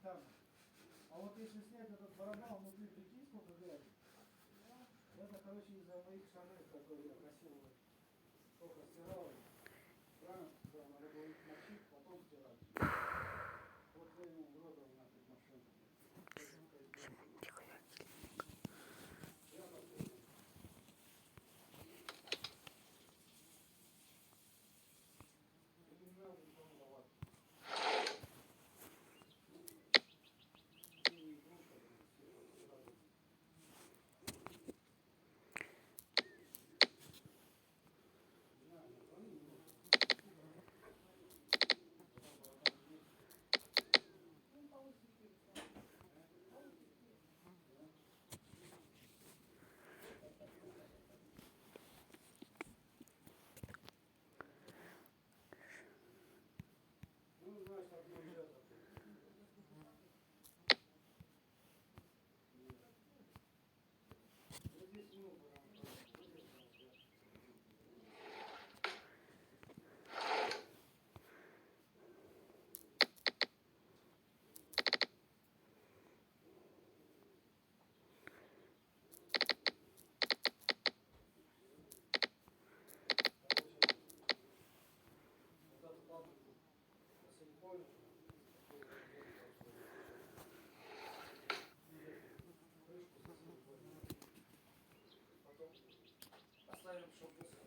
шикарно. А вот если снять этот барабан, внутри прикинь, сколько грязи. Это, короче, из-за моих штанов, которые я красиво только стирал. Правильно? Да, надо было их мочить, потом стирать. Вот я ему в рот нафиг машину. Оставим, чтобы